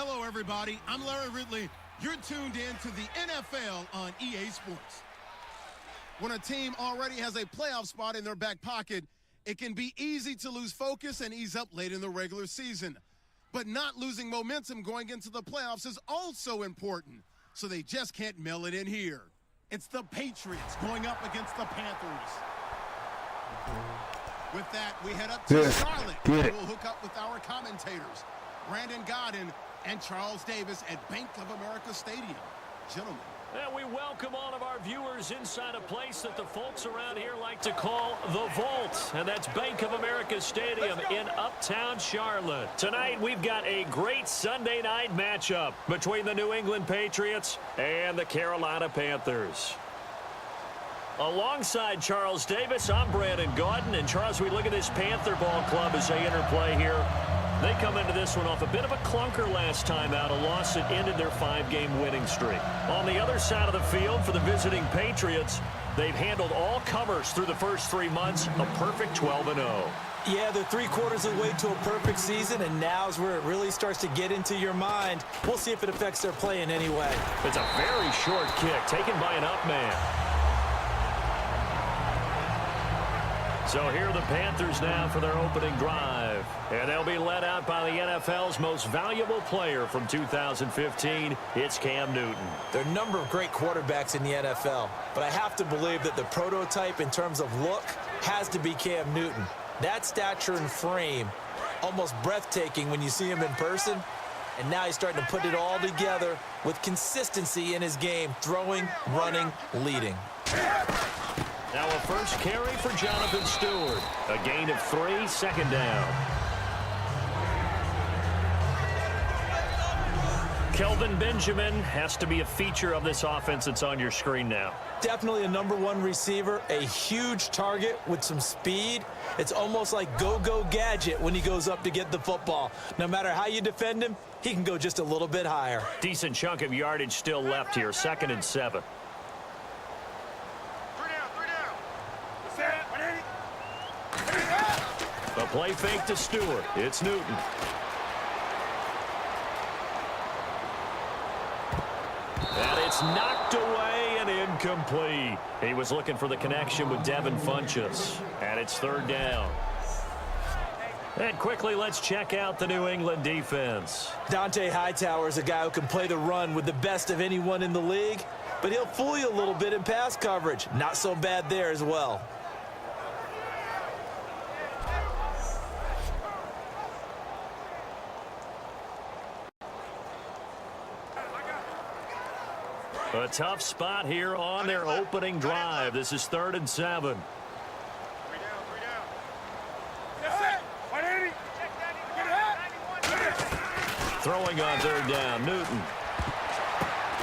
Hello, everybody. I'm Larry Ridley. You're tuned in to the NFL on EA Sports. When a team already has a playoff spot in their back pocket, it can be easy to lose focus and ease up late in the regular season. But not losing momentum going into the playoffs is also important, so they just can't mail it in here. It's the Patriots going up against the Panthers. With that, we head up to Charlotte. We'll hook up with our commentators, Brandon Godden and Charles Davis at Bank of America Stadium. Gentlemen. And we welcome all of our viewers inside a place that the folks around here like to call the Vault. And that's Bank of America Stadium in Uptown Charlotte. Tonight, we've got a great Sunday night matchup between the New England Patriots and the Carolina Panthers. Alongside Charles Davis, I'm Brandon Gaudin. And Charles, we look at this Panther ball club as they interplay here. They come into this one off a bit of a clunker last time out, a loss that ended their 5-game winning streak. On the other side of the field for the visiting Patriots, they've handled all comers through the first 3 months, a perfect 12-0. Yeah, they're 3/4 of the way to a perfect season, and now's where it really starts to get into your mind. We'll see if it affects their play in any way. It's a very short kick taken by an up man. So here are the Panthers now for their opening drive. And they'll be led out by the NFL's most valuable player from 2015. It's Cam Newton. There are a number of great quarterbacks in the NFL, but I have to believe that the prototype in terms of look has to be Cam Newton. That stature and frame, almost breathtaking when you see him in person. And now he's starting to put it all together with consistency in his game, throwing, running, leading. Now a first carry for Jonathan Stewart. A gain of 3, second down. Kelvin Benjamin has to be a feature of this offense that's on your screen now. Definitely a #1 receiver, a huge target with some speed. It's almost like go-go gadget when he goes up to get the football. No matter how you defend him, he can go just a little bit higher. Decent chunk of yardage still left here, 2nd and 7. A play fake to Stewart. It's Newton. And it's knocked away and incomplete. He was looking for the connection with Devin Funchess. And it's 3rd down. And quickly, let's check out the New England defense. Dante Hightower is a guy who can play the run with the best of anyone in the league, but he'll fool you a little bit in pass coverage. Not so bad there as well. A tough spot here on their opening drive. This is 3rd and 7. Throwing on 3rd down, Newton.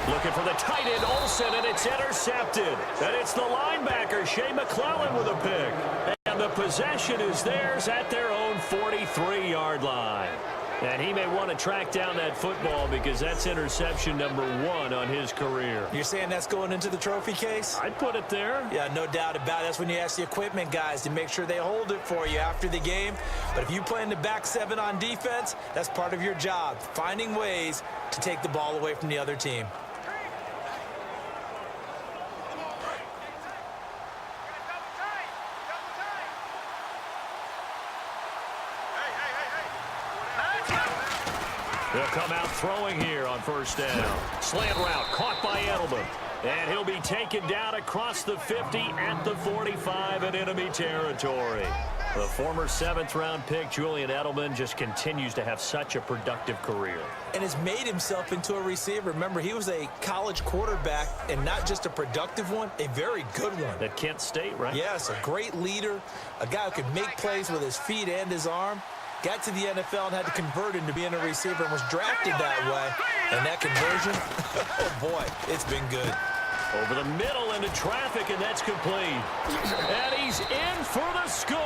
Looking for the tight end, Olsen, and it's intercepted. And it's the linebacker, Shea McClellan, with a pick. And the possession is theirs at their own 43-yard line. And he may want to track down that football because that's interception #1 on his career. You're saying that's going into the trophy case? I'd put it there. Yeah, no doubt about it. That's when you ask the equipment guys to make sure they hold it for you after the game. But if you play in the back 7 on defense, that's part of your job, finding ways to take the ball away from the other team. They'll come out throwing here on 1st down. Slant route caught by Edelman. And he'll be taken down across the 50 at the 45 in enemy territory. The former 7th-round pick, Julian Edelman, just continues to have such a productive career. And has made himself into a receiver. Remember, he was a college quarterback, and not just a productive one, a very good one. At Kent State, right? Yes, a great leader, a guy who could make plays with his feet and his arm. Got to the NFL and had to convert into being a receiver and was drafted that way. And that conversion, oh boy, it's been good. Over the middle into traffic, and that's complete. And he's in for the score,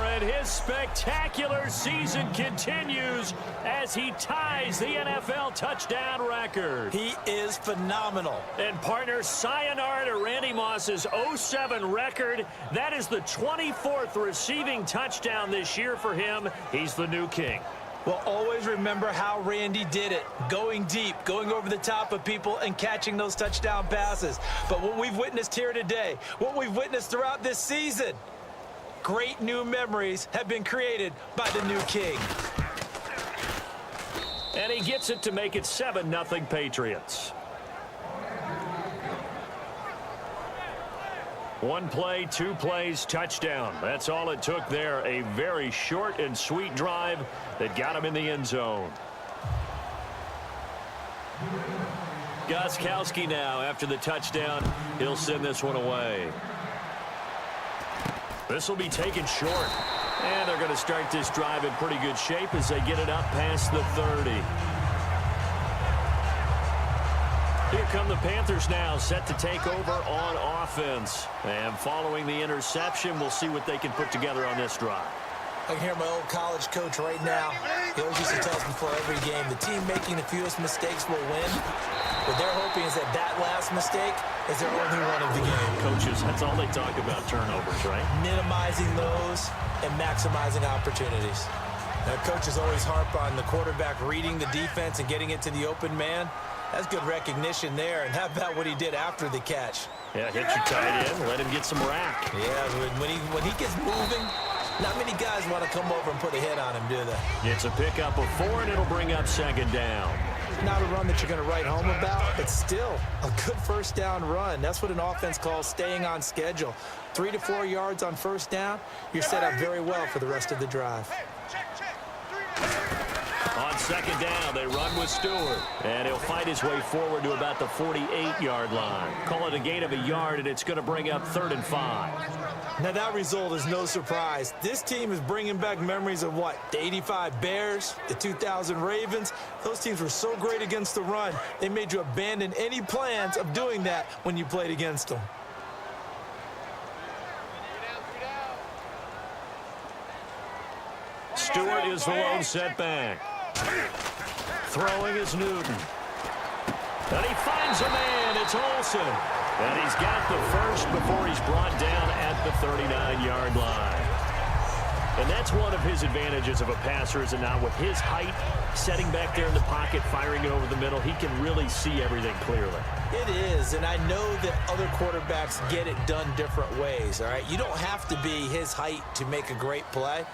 and his spectacular season continues as he ties the NFL touchdown record. He is phenomenal. And partner, sayonara to Randy Moss's 07 record. That is the 24th receiving touchdown this year for him. He's the new king. Well, always remember how Randy did it. Going deep, going over the top of people, and catching those touchdown passes. But what we've witnessed here today, what we've witnessed throughout this season, great new memories have been created by the new king. And he gets it to make it 7-0 Patriots. One play, 2 plays, touchdown. That's all it took there. A very short and sweet drive that got him in the end zone. Gostkowski now after the touchdown. He'll send this one away. This will be taken short. And they're going to start this drive in pretty good shape as they get it up past the 30. Here come the Panthers now, set to take over on offense. And following the interception, we'll see what they can put together on this drive. I can hear my old college coach right now. He always used to tell us before every game, the team making the fewest mistakes will win. What they're hoping is that that last mistake is their only run of the game. Coaches, that's all they talk about, turnovers, right? Minimizing those and maximizing opportunities. Now, coaches always harp on the quarterback reading the defense and getting it to the open man. That's good recognition there. And how about what he did after the catch? Yeah, hit your tight end, let him get some rack. Yeah, when he gets moving, not many guys want to come over and put a hit on him, do they? It's a pickup of 4, and it'll bring up 2nd down. Not a run that you're going to write home about, but still a good first down run. That's what an offense calls staying on schedule. 3 to 4 yards on first down, you're set up very well for the rest of the drive. On 2nd down, they run with Stewart. And he'll fight his way forward to about the 48-yard line. Call it a gain of a yard, and it's going to bring up 3rd and 5. Now, that result is no surprise. This team is bringing back memories of what? The 85 Bears, the 2000 Ravens. Those teams were so great against the run, they made you abandon any plans of doing that when you played against them. Stewart is the lone setback. Throwing is Newton. And he finds a man. It's Olsen. And he's got the first before he's brought down at the 39-yard line. And that's one of his advantages of a passer, is it not? With his height, setting back there in the pocket, firing it over the middle, he can really see everything clearly. It is, and I know that other quarterbacks get it done different ways, all right? You don't have to be his height to make a great play.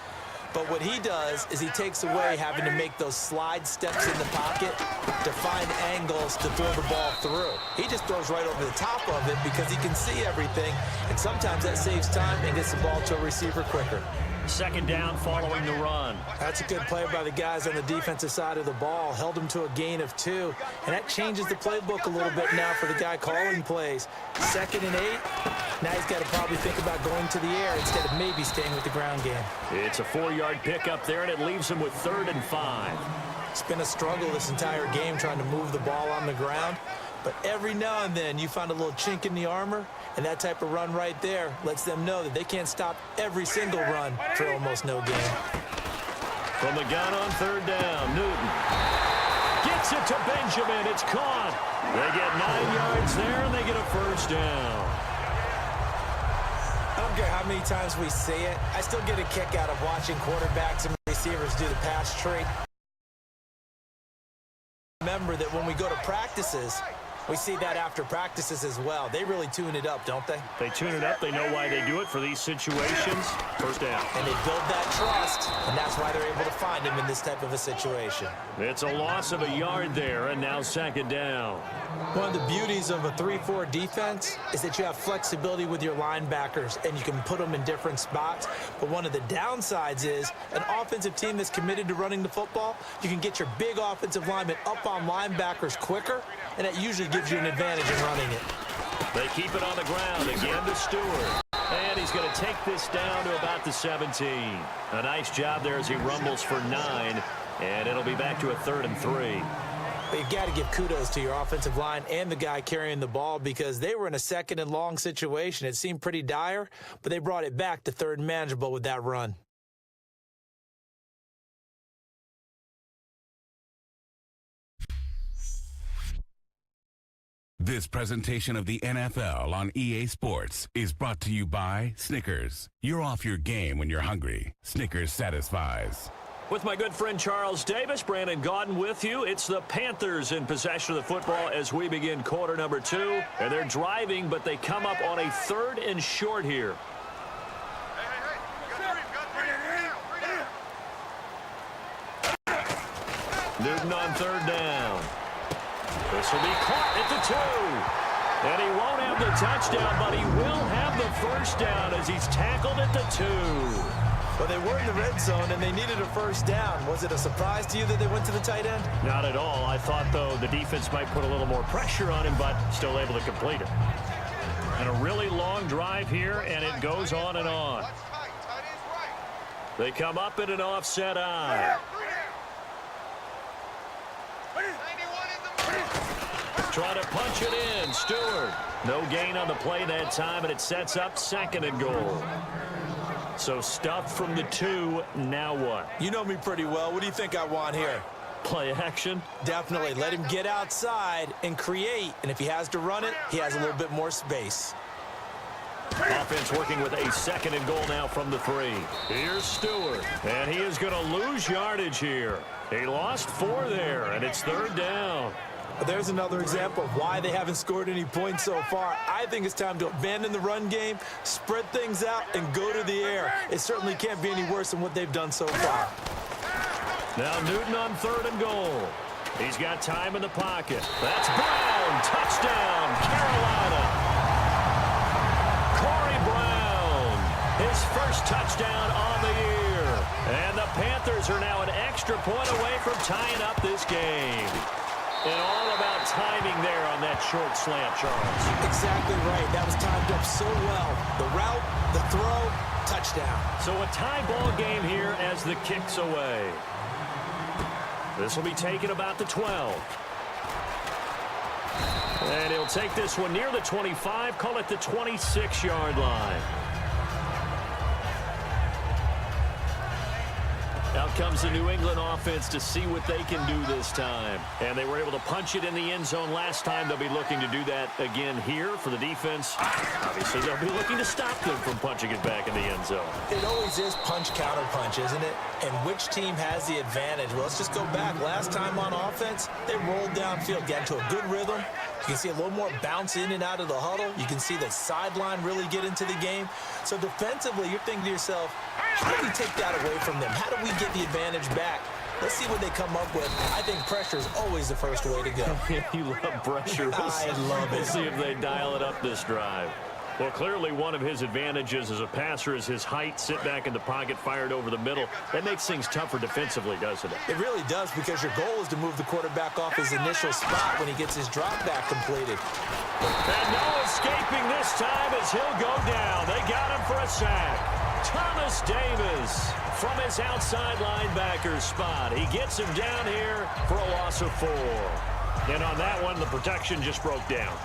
But what he does is he takes away having to make those slide steps in the pocket to find angles to throw the ball through. He just throws right over the top of it because he can see everything, and sometimes that saves time and gets the ball to a receiver quicker. 2nd down following the run. That's a good play by the guys on the defensive side of the ball. Held him to a gain of 2, and that changes the playbook a little bit now for the guy calling plays. 2nd and 8. Now he's got to probably think about going to the air instead of maybe staying with the ground game. It's a 4-yard pickup there, and it leaves him with 3rd and 5. It's been a struggle this entire game trying to move the ball on the ground. But every now and then you find a little chink in the armor, and that type of run right there lets them know that they can't stop every single run for almost no gain. From the gun on 3rd down, Newton gets it to Benjamin. It's caught. They get 9 yards there, and they get a 1st down. I don't care how many times we see it. I still get a kick out of watching quarterbacks and receivers do the pass tree. Remember that when we go to practices, we see that after practices as well. They really tune it up, don't they? They tune it up. They know why they do it for these situations. 1st down. And they build that trust, and that's why they're able to find him in this type of a situation. It's a loss of a yard there, and now 2nd down. One of the beauties of a 3-4 defense is that you have flexibility with your linebackers, and you can put them in different spots. But one of the downsides is an offensive team that's committed to running the football, you can get your big offensive linemen up on linebackers quicker, and that usually gives you an advantage in running it. They keep it on the ground again to Stewart. And he's going to take this down to about the 17. A nice job there as he rumbles for 9, and it'll be back to a 3rd and 3. But you've got to give kudos to your offensive line and the guy carrying the ball because they were in a 2nd and long situation. It seemed pretty dire, but they brought it back to 3rd and manageable with that run. This presentation of the NFL on EA Sports is brought to you by Snickers. You're off your game when you're hungry. Snickers satisfies. With my good friend Charles Davis, Brandon Gaudin with you. It's the Panthers in possession of the football as we begin quarter number 2. And they're driving, but they come up on a 3rd and short here. Newton on 3rd down. This will be caught at the 2. And he won't have the touchdown, but he will have the first down as he's tackled at the 2. Well, they were in the red zone, and they needed a first down. Was it a surprise to you that they went to the tight end? Not at all. I thought, though, the defense might put a little more pressure on him, but still able to complete it. And a really long drive here, and it goes on and on. They come up in an offset eye. Try to punch it in. Stewart. No gain on the play that time, and it sets up 2nd and goal. So stuffed from the 2. Now what? You know me pretty well. What do you think I want here? Play action? Definitely. Let him get outside and create. And if he has to run it, he has a little bit more space. Offense working with a 2nd and goal now from the 3. Here's Stewart. And he is going to lose yardage here. He lost 4 there, and it's 3rd down. There's another example of why they haven't scored any points so far. I think it's time to abandon the run game, spread things out, and go to the air. It certainly can't be any worse than what they've done so far. Now Newton on 3rd and goal. He's got time in the pocket. That's Brown. Touchdown, Carolina. Corey Brown, his first touchdown on the year. And the Panthers are now an extra point away from tying up this game. And all about timing there on that short slant, Charles. Exactly right. That was timed up so well. The route, the throw, touchdown. So a tie ball game here as the kick's away. This will be taken about the 12. And he'll take this one near the 25, call it the 26-yard line. Out comes the New England offense to see what they can do this time. And they were able to punch it in the end zone last time. They'll be looking to do that again here for the defense. Obviously, they'll be looking to stop them from punching it back in the end zone. It always is punch-counter-punch, isn't it? And which team has the advantage? Well, let's just go back. Last time on offense, they rolled downfield, got into a good rhythm. You can see a little more bounce in and out of the huddle. You can see the sideline really get into the game. So defensively, you're thinking to yourself, how do we take that away from them? How do we get the advantage back? Let's see what they come up with. I think pressure is always the first way to go. You love pressure. I love it. We'll see if they dial it up this drive. Well, clearly one of his advantages as a passer is his height, sit back in the pocket, fired over the middle. That makes things tougher defensively, doesn't it? It really does, because your goal is to move the quarterback off his initial spot when he gets his drop back completed. And no escaping this time as he'll go down. They got him for a sack. Thomas Davis from his outside linebacker spot. He gets him down here for a loss of 4. And on that one, the protection just broke down.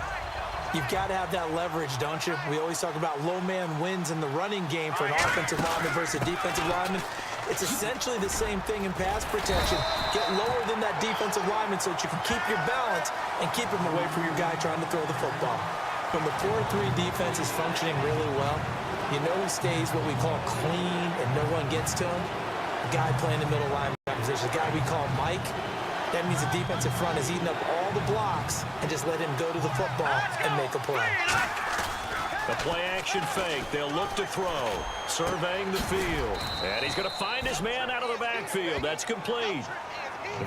You've got to have that leverage, don't you? We always talk about low man wins in the running game for an offensive lineman versus a defensive lineman. It's essentially the same thing in pass protection. Get lower than that defensive lineman so that you can keep your balance and keep him away from your guy trying to throw the football. When the 4-3 defense is functioning really well, you know he stays what we call clean and no one gets to him. The guy playing the middle linebacker position, the guy we call Mike. That means the defensive front is eating up all the blocks and just let him go to the football and make a play. The play-action fake. They'll look to throw. Surveying the field. And he's going to find his man out of the backfield. That's complete.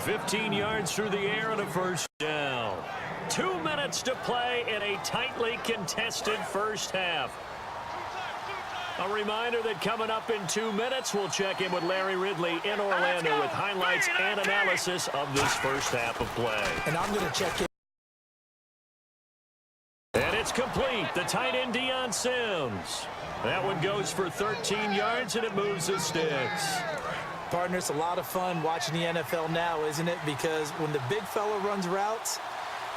15 yards through the air and a first down. 2 minutes to play in a tightly contested first half. A reminder that coming up in 2 minutes, we'll check in with Larry Ridley in Orlando with highlights and analysis of this first half of play. And I'm going to check in. And it's complete. The tight end, Deion Sims. That one goes for 13 yards, and it moves the sticks. Partner, it's a lot of fun watching the NFL now, isn't it? Because when the big fella runs routes,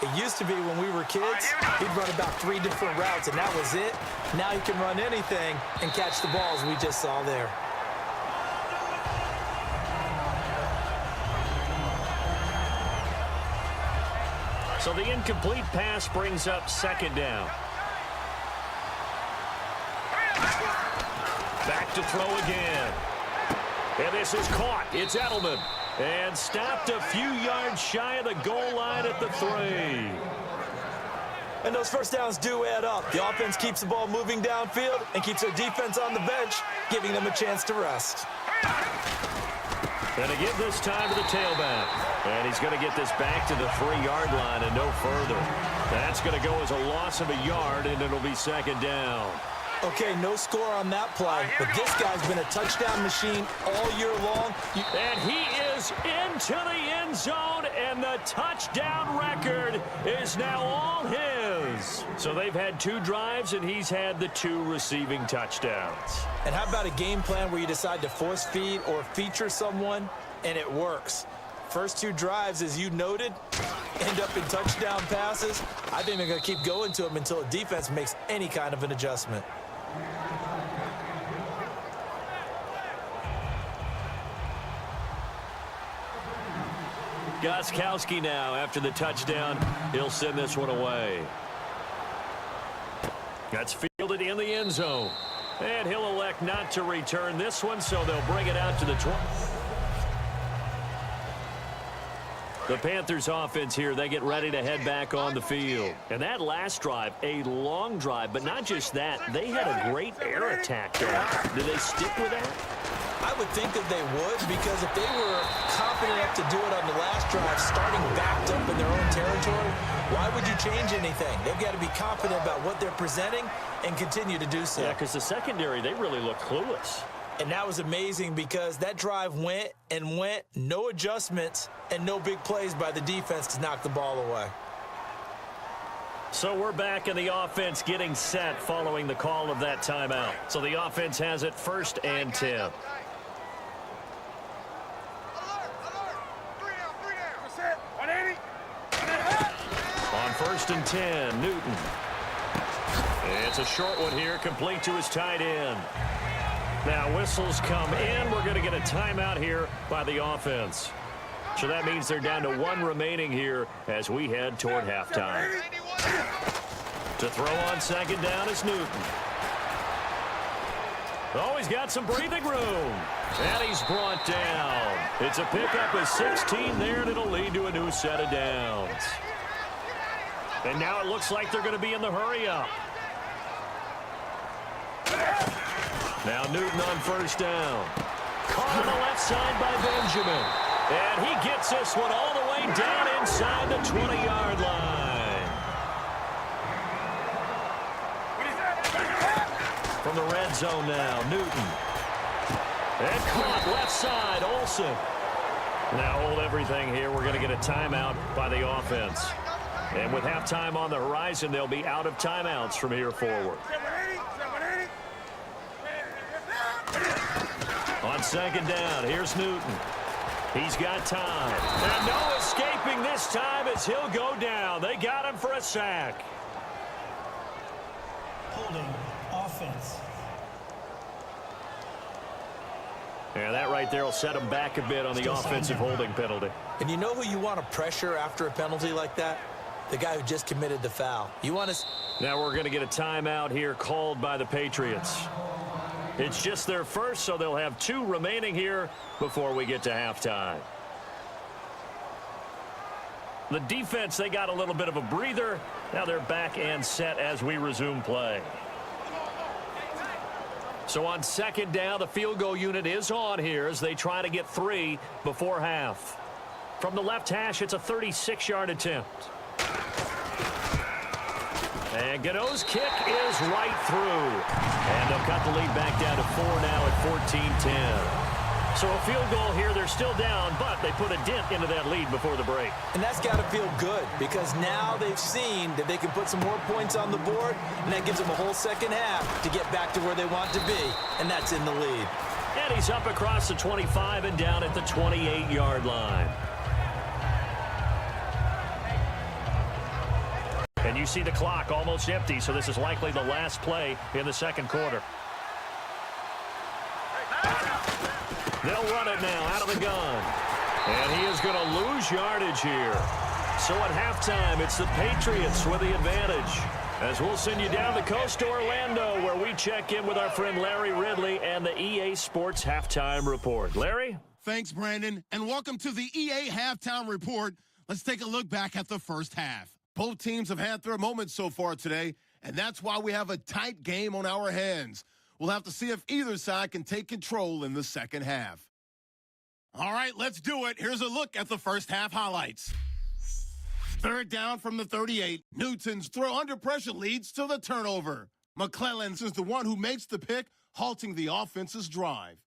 it used to be when we were kids, he'd run about 3 different routes, and that was it. Now he can run anything and catch the balls we just saw there. So the incomplete pass brings up 2nd down. Back to throw again. And this is caught. It's Edelman. And stopped a few yards shy of the goal line at the 3. And those first downs do add up. The offense keeps the ball moving downfield and keeps their defense on the bench, giving them a chance to rest. And to give this time to the tailback. And he's going to get this back to the 3-yard line and no further. That's going to go as a loss of a yard, and it'll be second down. Okay, no score on that play, but this guy's been a touchdown machine all year long. And he is into the end zone, and the touchdown record is now all his. So they've had 2 drives, and he's had the 2 receiving touchdowns. And how about a game plan where you decide to force feed or feature someone, and it works? First 2 drives, as you noted, end up in touchdown passes. I think they're going to keep going to them until the defense makes any kind of an adjustment. Gostkowski now, after the touchdown, he'll send this one away. That's fielded in the end zone. And he'll elect not to return this one, so they'll bring it out to the 20. The Panthers offense here, they get ready to head back on the field. And that last drive, a long drive, but not just that, they had a great air attack there. Do they stick with that? I would think that they would, because if they were confident enough to do it on the last drive, starting backed up in their own territory, why would you change anything? They've got to be confident about what they're presenting and continue to do so. Yeah, because the secondary, they really look clueless. And that was amazing because that drive went and went, no adjustments, and no big plays by the defense to knock the ball away. So we're back in the offense getting set following the call of that timeout. So the offense has it 1st and 10. On 1st and 10, Newton. It's a short one here, complete to his tight end. Now whistles come in. We're going to get a timeout here by the offense. So that means they're down to 1 remaining here as we head toward halftime. To throw on 2nd down is Newton. Oh, he's got some breathing room. And he's brought down. It's a pickup of 16 there, and it'll lead to a new set of downs. And now it looks like they're going to be in the hurry-up. Now Newton on 1st down. Caught on the left side by Benjamin. And he gets this one all the way down inside the 20-yard line. From the red zone now, Newton. And caught left side, Olsen. Now hold everything here. We're going to get a timeout by the offense. And with halftime on the horizon, they'll be out of timeouts from here forward. On 2nd down, here's Newton. He's got time. And no escaping this time as he'll go down. They got him for a sack. Holding offense. And that right there will set him back a bit on the offensive holding penalty. And you know who you want to pressure after a penalty like that? The guy who just committed the foul. You want to... Now we're going to get a timeout here called by the Patriots. It's just their first, so they'll have 2 remaining here before we get to halftime. The defense, they got a little bit of a breather. Now they're back and set as we resume play. So on 2nd down, the field goal unit is on here as they try to get 3 before half. From the left hash, it's a 36-yard attempt. And Gano's kick is right through. And they'll cut the lead back down to 4 now at 14-10. So a field goal here, they're still down, but they put a dent into that lead before the break. And that's got to feel good because now they've seen that they can put some more points on the board, and that gives them a whole second half to get back to where they want to be, and that's in the lead. And he's up across the 25 and down at the 28-yard line. And you see the clock almost empty, so this is likely the last play in the 2nd quarter. They'll run it now out of the gun. And he is going to lose yardage here. So at halftime, it's the Patriots with the advantage. As we'll send you down the coast to Orlando, where we check in with our friend Larry Ridley and the EA Sports Halftime Report. Larry? Thanks, Brandon, and welcome to the EA Halftime Report. Let's take a look back at the first half. Both teams have had their moments so far today, and that's why we have a tight game on our hands. We'll have to see if either side can take control in the second half. All right, let's do it. Here's a look at the first half highlights. Third down from the 38. Newton's throw under pressure leads to the turnover. McClellan's is the one who makes the pick, halting the offense's drive.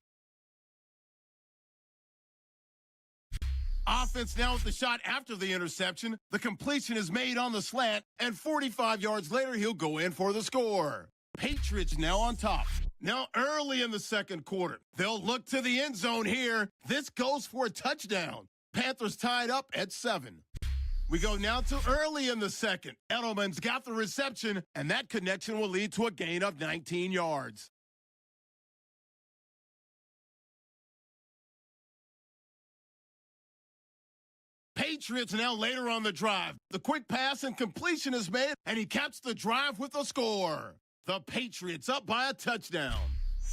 Offense now with the shot after the interception. The completion is made on the slant, and 45 yards later, he'll go in for the score. Patriots now on top. Now early in the second quarter, they'll look to the end zone here. This goes for a touchdown. Panthers tied up at 7. We go now to early in the second. Edelman's got the reception, and that connection will lead to a gain of 19 yards. Patriots now later on the drive. The quick pass and completion is made, and he caps the drive with a score. The Patriots up by a touchdown.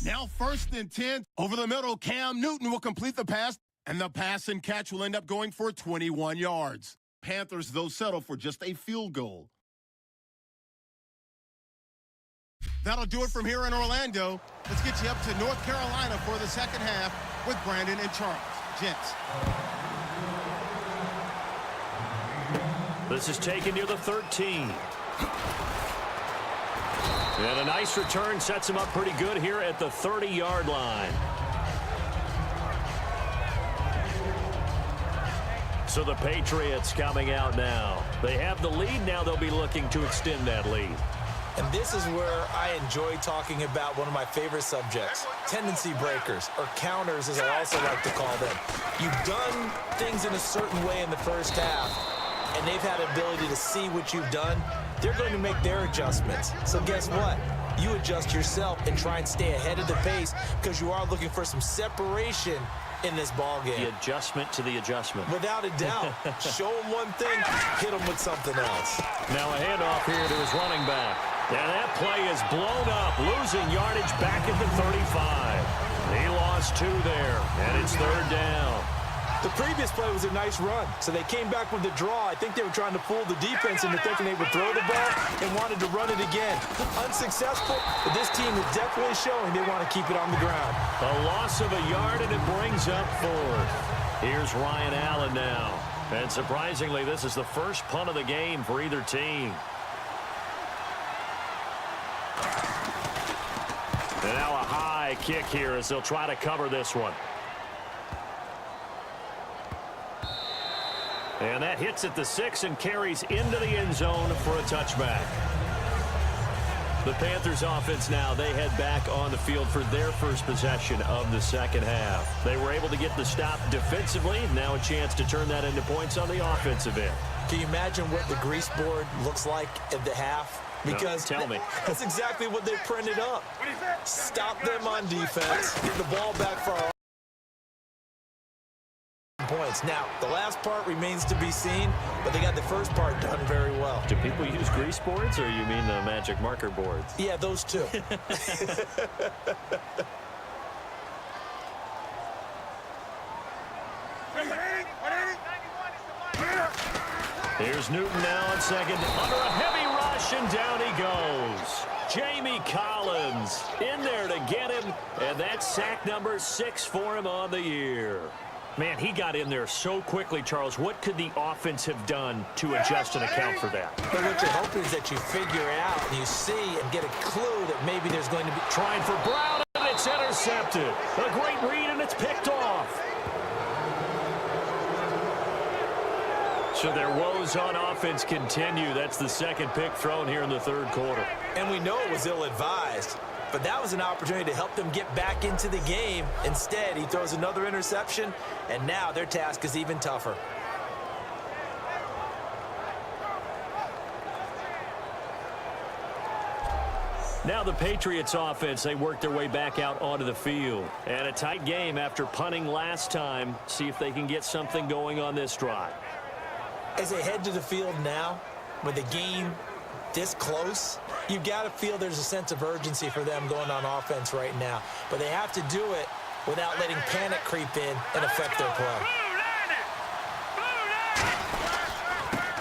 Now 1st and 10. Over the middle, Cam Newton will complete the pass, and the pass and catch will end up going for 21 yards. Panthers, though, settle for just a field goal. That'll do it from here in Orlando. Let's get you up to North Carolina for the second half with Brandon and Charles. Gents. This is taken near the 13. And a nice return sets him up pretty good here at the 30-yard line. So the Patriots coming out now. They have the lead. Now they'll be looking to extend that lead. And this is where I enjoy talking about one of my favorite subjects, tendency breakers, or counters as I also like to call them. You've done things in a certain way in the first half, and they've had ability to see what you've done. They're going to make their adjustments. So guess what? You adjust yourself and try and stay ahead of the pace because you are looking for some separation in this ball game. The adjustment to the adjustment. Without a doubt. Show him one thing, hit him with something else. Now a handoff here to his running back. And that play is blown up, losing yardage back at the 35. He lost 2 there, and it's 3rd down. The previous play was a nice run, so they came back with the draw. I think they were trying to fool the defense into thinking they would throw the ball and wanted to run it again. Unsuccessful, but this team is definitely showing they want to keep it on the ground. A loss of a yard, and it brings up 4th. Here's Ryan Allen now. And surprisingly, this is the first punt of the game for either team. And now a high kick here as they'll try to cover this one. And that hits at the 6 and carries into the end zone for a touchback. The Panthers offense now, they head back on the field for their first possession of the second half. They were able to get the stop defensively. Now a chance to turn that into points on the offensive end. Can you imagine what the grease board looks like at the half? Because no, tell me. That's exactly what they printed up. Stop them on defense, get the ball back for our points. Now, the last part remains to be seen, but they got the first part done very well. Do people use grease boards, or you mean the magic marker boards? Yeah, those two. Here's Newton now on second. Under a heavy rush, and down he goes. Jamie Collins in there to get him, and that's sack number 6 for him on the year. Man, he got in there so quickly, Charles. What could the offense have done to adjust and account for that? But what you're hoping is that you figure out and you see and get a clue that maybe there's going to be... Trying for Brown, and it's intercepted. A great read, and it's picked off. So their woes on offense continue. That's the second pick thrown here in the third quarter. And we know it was ill-advised, but that was an opportunity to help them get back into the game. Instead, he throws another interception, and now their task is even tougher. Now the Patriots offense, they work their way back out onto the field. And a tight game after punting last time. See if they can get something going on this drive. As they head to the field now, with the game this close, you got to feel there's a sense of urgency for them going on offense right now. But they have to do it without letting panic creep in and affect their play.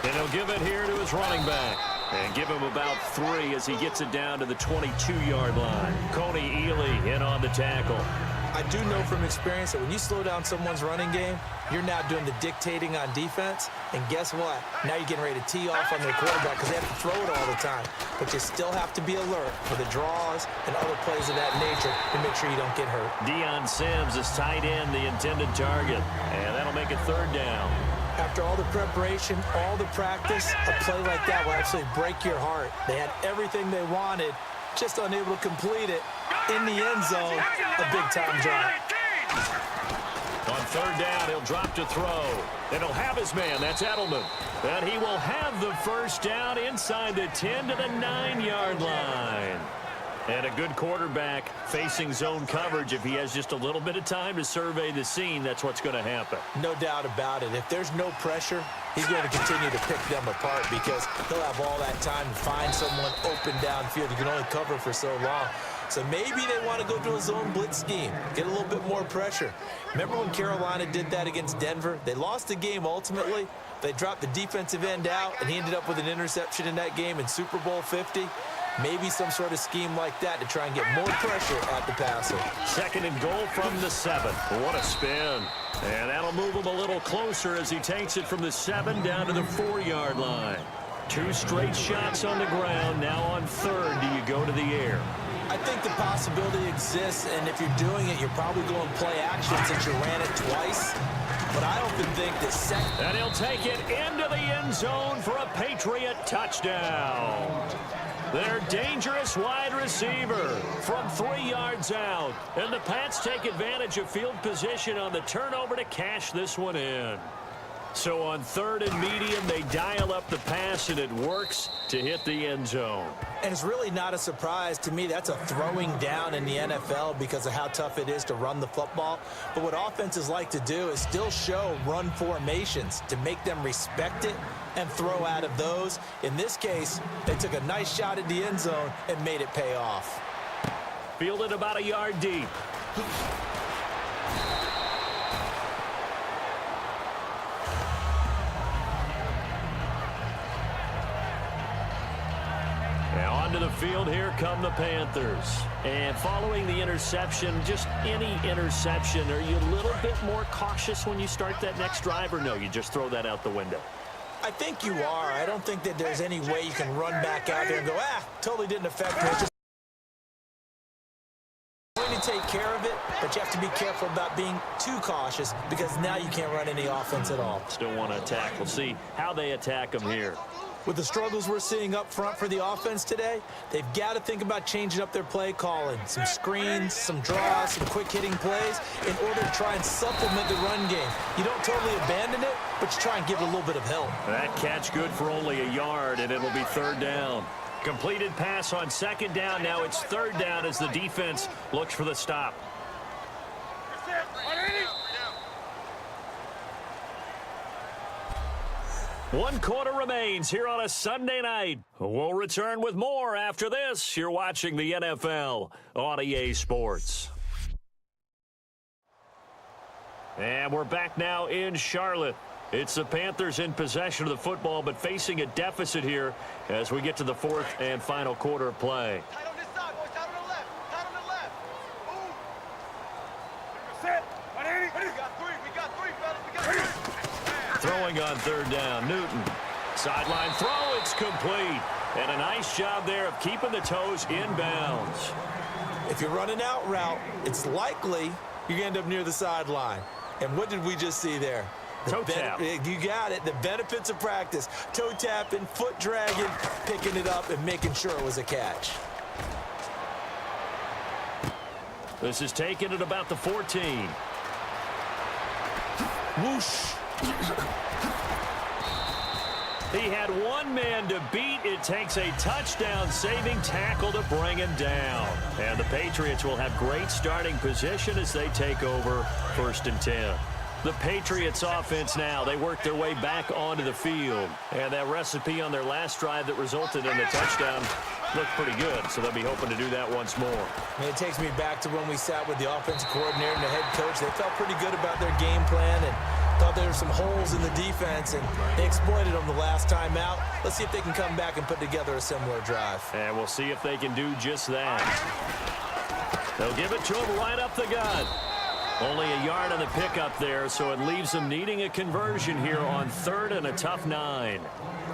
And he'll give it here to his running back. And give him about 3 as he gets it down to the 22-yard line. Coney Ely in on the tackle. I do know from experience that when you slow down someone's running game, you're now doing the dictating on defense. And guess what? Now you're getting ready to tee off on their quarterback because they have to throw it all the time. But you still have to be alert for the draws and other plays of that nature to make sure you don't get hurt. Deion Sims is tight end, the intended target. And that'll make it 3rd down. After all the preparation, all the practice, a play like that will absolutely break your heart. They had everything they wanted, just unable to complete it. In the end zone, a big-time drop. On 3rd down, he'll drop to throw. And he'll have his man. That's Edelman. And he will have the 1st down inside the 10 to the 9-yard line. And a good quarterback facing zone coverage. If he has just a little bit of time to survey the scene, that's what's going to happen. No doubt about it. If there's no pressure, he's going to continue to pick them apart because he'll have all that time to find someone open downfield. You can only cover for so long. So maybe they want to go to a zone blitz scheme, get a little bit more pressure. Remember when Carolina did that against Denver? They lost the game ultimately. They dropped the defensive end out, and he ended up with an interception in that game in Super Bowl 50. Maybe some sort of scheme like that to try and get more pressure at the passer. 2nd and goal from the 7. What a spin. And that'll move him a little closer as he takes it from the 7 down to the 4-yard line. 2 straight shots on the ground. Now on 3rd, do you go to the air? I think the possibility exists, and if you're doing it, you're probably going play action since you ran it twice. But I often think that second... And he'll take it into the end zone for a Patriot touchdown. Their dangerous wide receiver from 3 yards out. And the Pats take advantage of field position on the turnover to cash this one in. So on 3rd and medium, they dial up the pass, and it works to hit the end zone. And it's really not a surprise to me. That's a throwing down in the NFL because of how tough it is to run the football. But what offenses like to do is still show run formations to make them respect it and throw out of those. In this case, they took a nice shot at the end zone and made it pay off. Fielded about a yard deep. Now onto the field, here come the Panthers. And following the interception, just any interception, are you a little bit more cautious when you start that next drive, or no, you just throw that out the window? I think you are. I don't think that there's any way you can run back out there and go, totally didn't affect me. Just going to take care of it, but you have to be careful about being too cautious because now you can't run any offense at all. Still want to attack. We'll see how they attack them here. With the struggles we're seeing up front for the offense today, they've got to think about changing up their play calling. Some screens, some draws, some quick-hitting plays in order to try and supplement the run game. You don't totally abandon it, but you try and give it a little bit of help. That catch good for only a yard, and it'll be 3rd down. Completed pass on 2nd down. Now it's 3rd down as the defense looks for the stop. One quarter remains here on a Sunday night. We'll return with more after this. You're watching the NFL on EA Sports. And we're back now in Charlotte. It's the Panthers in possession of the football, but facing a deficit here as we get to the 4th and final quarter of play. Tight on this side, boys. Tight on the left. Tight on the left. Move. Set. We got 3. We got 3, fellas. We got 3. Throwing on 3rd down, Newton. Sideline throw, it's complete. And a nice job there of keeping the toes inbounds. If you're running out route, it's likely you're going to end up near the sideline. And what did we just see there? Toe tap. You got it. The benefits of practice. Toe tapping, foot dragging, picking it up, and making sure it was a catch. This is taken at about the 14. Whoosh. He had one man to beat. It takes a touchdown-saving tackle to bring him down. And the Patriots will have great starting position as they take over 1st and 10. The Patriots offense now, they work their way back onto the field. And that recipe on their last drive that resulted in the touchdown looked pretty good, so they'll be hoping to do that once more. And it takes me back to when we sat with the offensive coordinator and the head coach. They felt pretty good about their game plan and thought there were some holes in the defense, and they exploited them the last time out. Let's see if they can come back and put together a similar drive. And we'll see if they can do just that. They'll give it to him right up the gut. Only a yard on the pickup there, so it leaves them needing a conversion here on 3rd and a tough 9.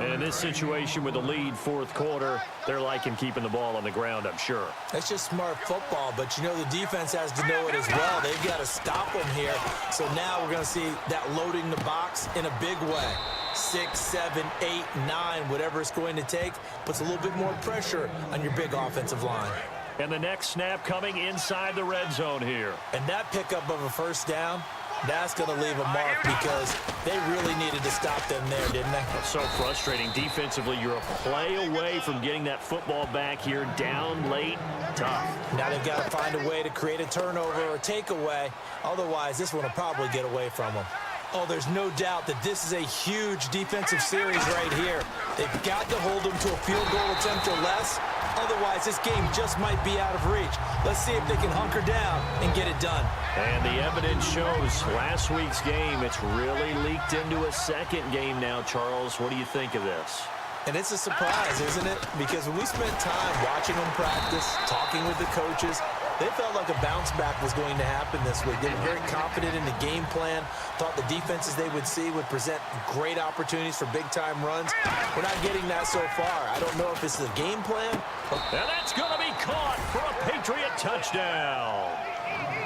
And in this situation with the lead 4th quarter, they're liking keeping the ball on the ground, I'm sure. That's just smart football, but you know the defense has to know it as well. They've got to stop them here. So now we're going to see that loading the box in a big way. 6, 7, 8, 9, whatever it's going to take, puts a little bit more pressure on your big offensive line. And the next snap coming inside the red zone here. And that pickup of a first down, that's going to leave a mark because they really needed to stop them there, didn't they? So frustrating. Defensively, you're a play away from getting that football back here down late. Tough. Now they've got to find a way to create a turnover or takeaway. Otherwise, this one will probably get away from them. Oh, there's no doubt that this is a huge defensive series right here. They've got to hold them to a field goal attempt or less. Otherwise, this game just might be out of reach. Let's see if they can hunker down and get it done. And the evidence shows last week's game, it's really leaked into a second game now, Charles. What do you think of this? And it's a surprise, isn't it? Because when we spent time watching them practice, talking with the coaches, they felt like a bounce back was going to happen this week. They were very confident in the game plan, thought the defenses they would see would present great opportunities for big-time runs. We're not getting that so far. I don't know if it's the game plan. And that's going to be caught for a Patriot touchdown.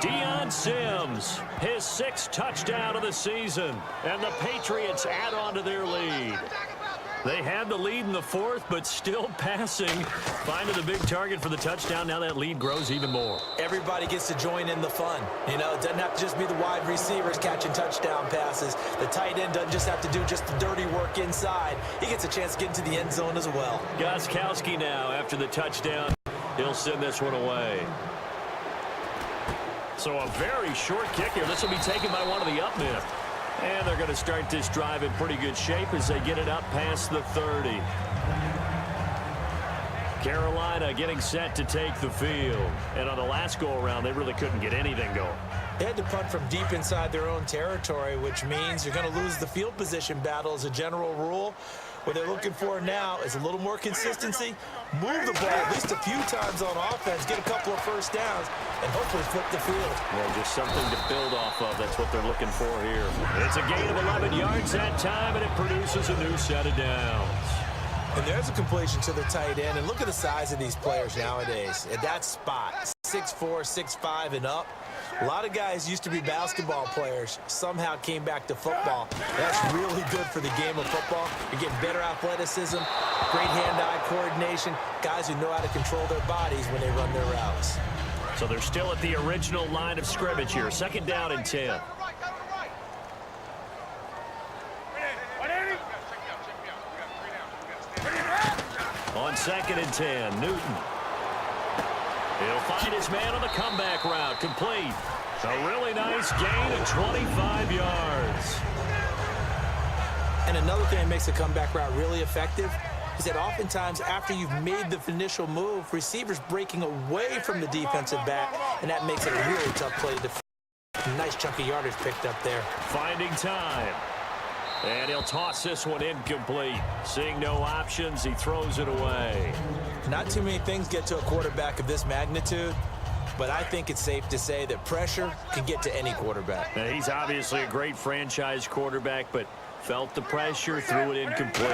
Deion Sims, his 6th touchdown of the season, and the Patriots add on to their lead. They had the lead in the 4th, but still passing. Finding the big target for the touchdown. Now that lead grows even more. Everybody gets to join in the fun. You know, it doesn't have to just be the wide receivers catching touchdown passes. The tight end doesn't just have to do just the dirty work inside. He gets a chance to get into the end zone as well. Gostkowski now, after the touchdown, he'll send this one away. So a very short kick here. This will be taken by one of the up men. And they're going to start this drive in pretty good shape as they get it up past the 30. Carolina getting set to take the field. And on the last go-around, they really couldn't get anything going. They had to punt from deep inside their own territory, which means you're going to lose the field position battle as a general rule. What they're looking for now is a little more consistency, move the ball at least a few times on offense, get a couple of first downs, and hopefully flip the field. Well, just something to build off of. That's what they're looking for here. It's a gain of 11 yards that time, and it produces a new set of downs. And there's a completion to the tight end. And look at the size of these players nowadays. At that spot, 6'4", 6'5", and up. A lot of guys used to be basketball players, somehow came back to football. That's really good for the game of football. You're getting better athleticism, great hand-eye coordination, guys who know how to control their bodies when they run their routes. So they're still at the original line of scrimmage here. 2nd down and 10. On 2nd and 10, Newton. He'll find his man on the comeback route. Complete. A really nice gain of 25 yards. And another thing that makes the comeback route really effective is that oftentimes after you've made the initial move, receivers breaking away from the defensive back, and that makes it a really tough play to defend. Nice chunk of yardage picked up there. Finding time. And he'll toss this one incomplete. Seeing no options, he throws it away. Not too many things get to a quarterback of this magnitude, but I think it's safe to say that pressure can get to any quarterback. Now, he's obviously a great franchise quarterback, but felt the pressure, threw it incomplete.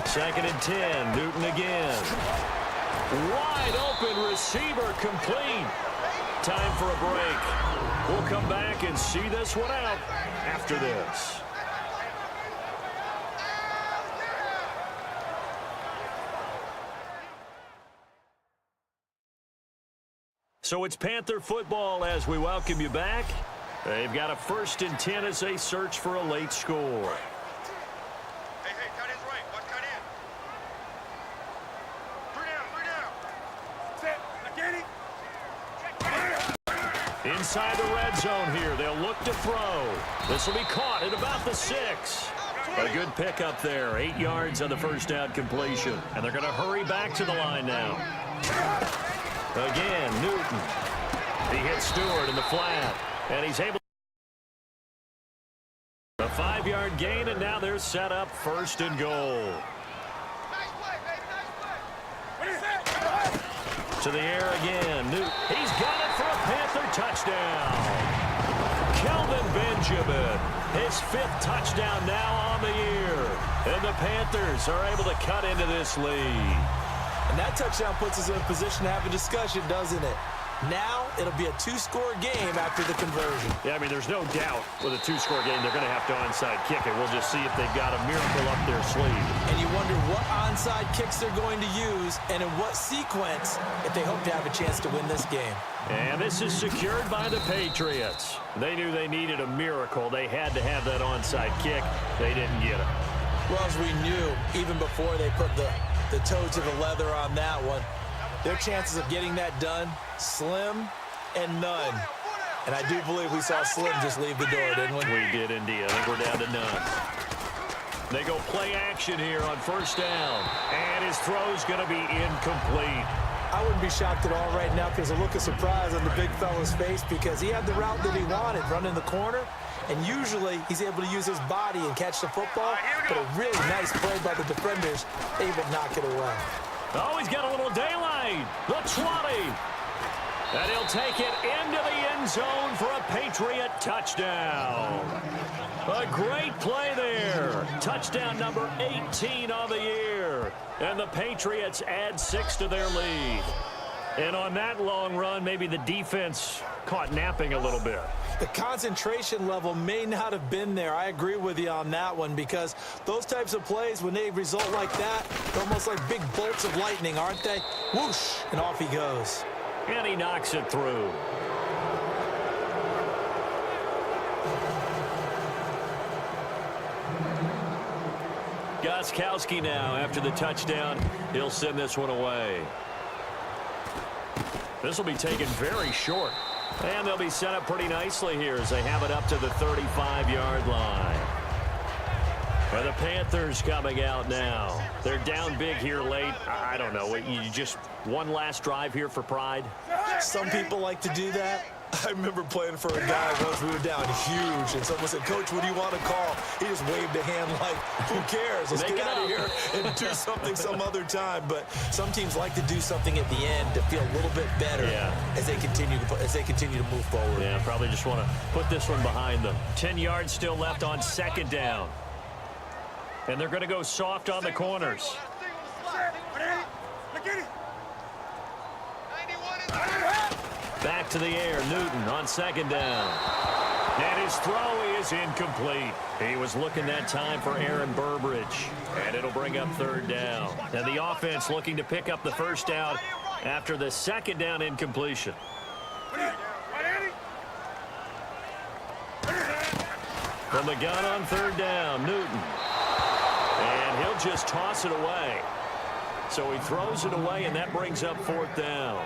2nd and 10, Newton again. Wide open receiver, complete. Time for a break. We'll come back and see this one out after this. So it's Panther football as we welcome you back. They've got a 1st and 10 as they search for a late score. Hey, cut his right. Watch cut in. 3 down. Set. Kenny. Inside the red zone here. They'll look to throw. This will be caught at about the 6. A good pickup there. 8 yards on the first down completion. And they're going to hurry back to the line now. Again, Newton. He hits Stewart in the flat. And he's able. A 5-yard gain, and now they're set up 1st and goal. Nice play, baby. Nice play. To the air again. Newton. He's got it for a Panther touchdown. Kelvin Benjamin. His 5th touchdown now on the year. And the Panthers are able to cut into this lead. And that touchdown puts us in a position to have a discussion, doesn't it? Now it'll be a 2-score game after the conversion. Yeah, I mean, there's no doubt with a 2-score game they're going to have to onside kick it. We'll just see if they've got a miracle up their sleeve. And you wonder what onside kicks they're going to use and in what sequence if they hope to have a chance to win this game. And this is secured by the Patriots. They knew they needed a miracle. They had to have that onside kick. They didn't get it. Well, as we knew, even before they put the toe to the leather on that one, their chances of getting that done, slim and none. And I do believe we saw Slim just leave the door, didn't we? We did indeed. I think we're down to none. They go play action here on 1st down. And his throw's going to be incomplete. I wouldn't be shocked at all right now because a look of surprise on the big fella's face because he had the route that he wanted, running the corner. And usually he's able to use his body and catch the football. But a really nice play by the defenders, able to knock it away. Oh, he's got a little daylight. The 20. And he'll take it into the end zone for a Patriot touchdown. A great play there. Touchdown number 18 on the year. And the Patriots add 6 to their lead. And on that long run, maybe the defense caught napping a little bit. The concentration level may not have been there. I agree with you on that one because those types of plays, when they result like that, they're almost like big bolts of lightning, aren't they? Whoosh, and off he goes. And he knocks it through. Gostkowski now after the touchdown. He'll send this one away. This will be taken very short. And they'll be set up pretty nicely here as they have it up to the 35-yard line. And the Panthers coming out now. They're down big here late. I don't know. You just one last drive here for pride? Some people like to do that. I remember playing for a guy once we were down huge, and someone said, "Coach, what do you want to call?" He just waved a hand like, who cares? Let's get out of here and do something some other time. But some teams like to do something at the end to feel a little bit better as they continue to move forward. Yeah, probably just want to put this one behind them. 10 yards still left on 2nd down. And they're going to go soft on the corners. Back to the air, Newton on 2nd down. And his throw is incomplete. He was looking that time for Aaron Burbridge. And it'll bring up 3rd down. And the offense looking to pick up the 1st down after the 2nd down incompletion. From the gun on 3rd down, Newton. And he'll just toss it away. So he throws it away, and that brings up 4th down.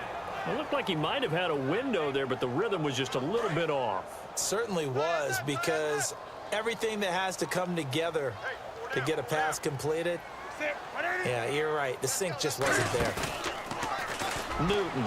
It looked like he might have had a window there, but the rhythm was just a little bit off. It certainly was, because everything that has to come together to get a pass completed, yeah, you're right. The sync just wasn't there. Newton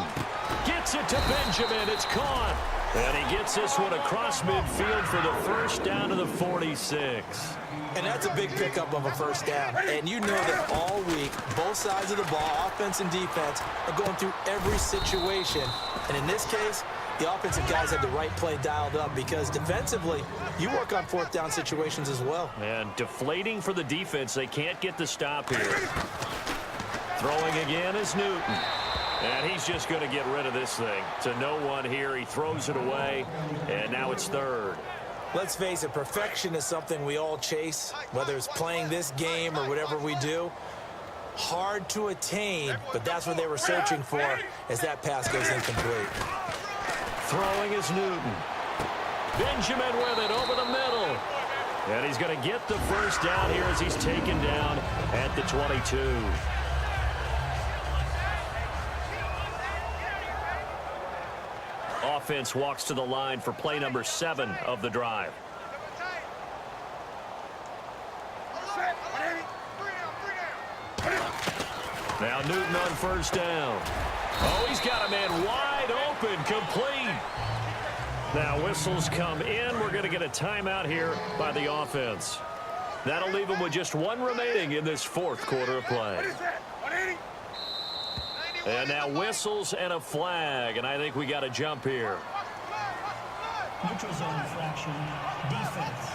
gets it to Benjamin. It's caught. And he gets this one across midfield for the 1st down to the 46. And that's a big pickup of a 1st down. And you know that all week, both sides of the ball, offense and defense, are going through every situation. And in this case, the offensive guys had the right play dialed up because defensively, you work on 4th down situations as well. And deflating for the defense. They can't get the stop here. Throwing again is Newton. And he's just going to get rid of this thing. To no one here. He throws it away. And now it's 3rd. Let's face it, perfection is something we all chase, whether it's playing this game or whatever we do. Hard to attain, but that's what they were searching for as that pass goes incomplete. Throwing is Newton. Benjamin with it over the middle. And he's going to get the 1st down here as he's taken down at the 22. offense walks to the line for play number 7 of the drive. Now Newton on first down. Oh, he's got a man wide open, complete. Now whistles come in. We're going to get a timeout here by the offense. That'll leave them with just 1 remaining in this 4th quarter of play. And now whistles and a flag, and I think we got a jump here. Neutral zone infraction, defense.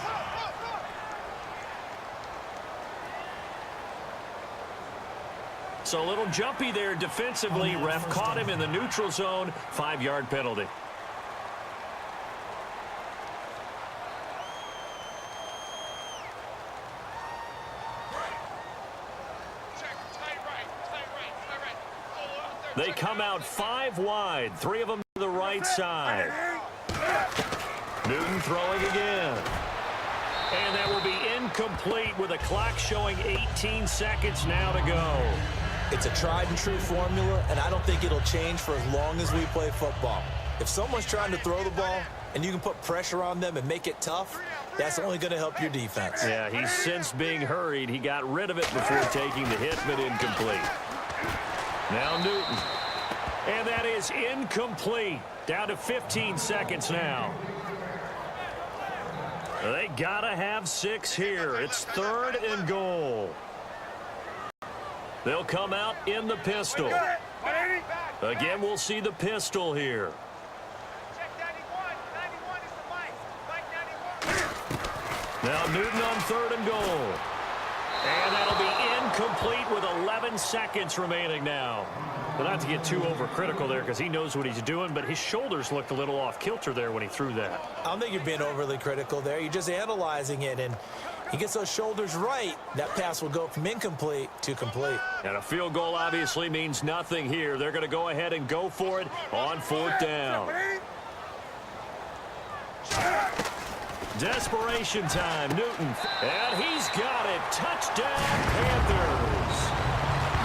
So a little jumpy there defensively. Ref caught him in the neutral zone. 5-yard penalty. They come out 5 wide, 3 of them to the right side. Newton throwing again. And that will be incomplete with a clock showing 18 seconds now to go. It's a tried and true formula, and I don't think it'll change for as long as we play football. If someone's trying to throw the ball and you can put pressure on them and make it tough, that's only going to help your defense. Yeah, he's since being hurried. He got rid of it before taking the hit, but incomplete. Now Newton. And that is incomplete. Down to 15 seconds now. They got to have 6 here. It's 3rd and goal. They'll come out in the pistol. Again, we'll see the pistol here. Now Newton on 3rd and goal. And that'll be incomplete with 11 seconds remaining now. But not to get too overcritical there because he knows what he's doing, but his shoulders looked a little off kilter there when he threw that. I don't think you're being overly critical there. You're just analyzing it, and he gets those shoulders right. That pass will go from incomplete to complete. And a field goal obviously means nothing here. They're going to go ahead and go for it on 4th down. Desperation time, Newton. And he's got it. Touchdown, Panthers.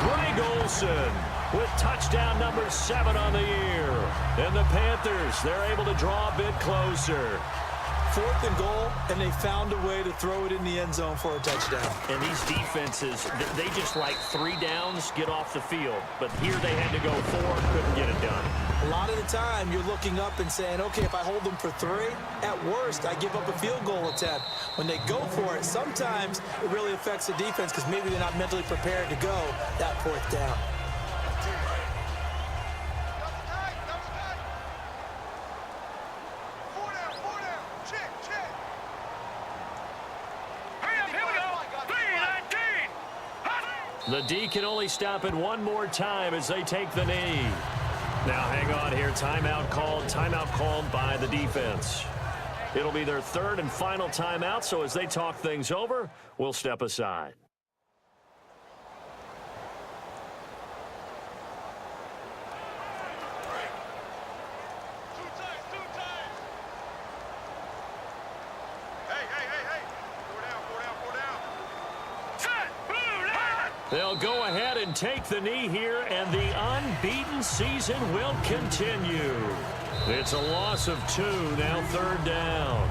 Greg Olsen with touchdown number 7 on the year. And the Panthers, they're able to draw a bit closer. 4th and goal, and they found a way to throw it in the end zone for a touchdown. And these defenses, they just like 3 downs, get off the field. But here they had to go 4, couldn't get it done. A lot of the time, you're looking up and saying, okay, if I hold them for 3, at worst, I give up a field goal attempt. When they go for it, sometimes it really affects the defense because maybe they're not mentally prepared to go that 4th down. The D can only stop it 1 more time as they take the knee. Now hang on here. Timeout called by the defense. It'll be their 3rd and final timeout, so as they talk things over, we'll step aside. They'll go ahead and take the knee here, and the unbeaten season will continue. It's a loss of 2, now 3rd down.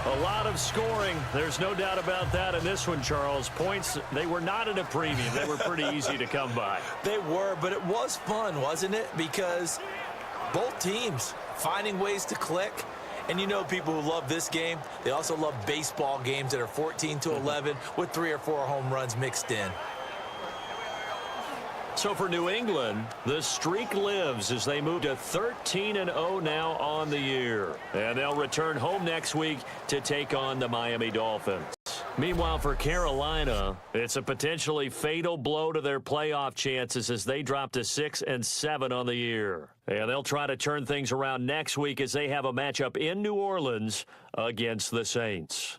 A lot of scoring. There's no doubt about that in this one, Charles. Points, they were not at a premium. They were pretty easy to come by. They were, but it was fun, wasn't it? Because both teams finding ways to click. And you know people who love this game, they also love baseball games that are 14-11 with 3 or 4 home runs mixed in. So for New England, the streak lives as they move to 13-0 now on the year. And they'll return home next week to take on the Miami Dolphins. Meanwhile, for Carolina, it's a potentially fatal blow to their playoff chances as they drop to 6-7 on the year. And they'll try to turn things around next week as they have a matchup in New Orleans against the Saints.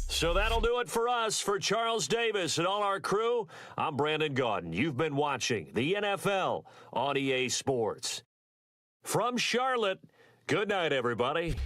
So that'll do it for us. For Charles Davis and all our crew, I'm Brandon Gaudin. You've been watching the NFL on EA Sports. From Charlotte, good night, everybody.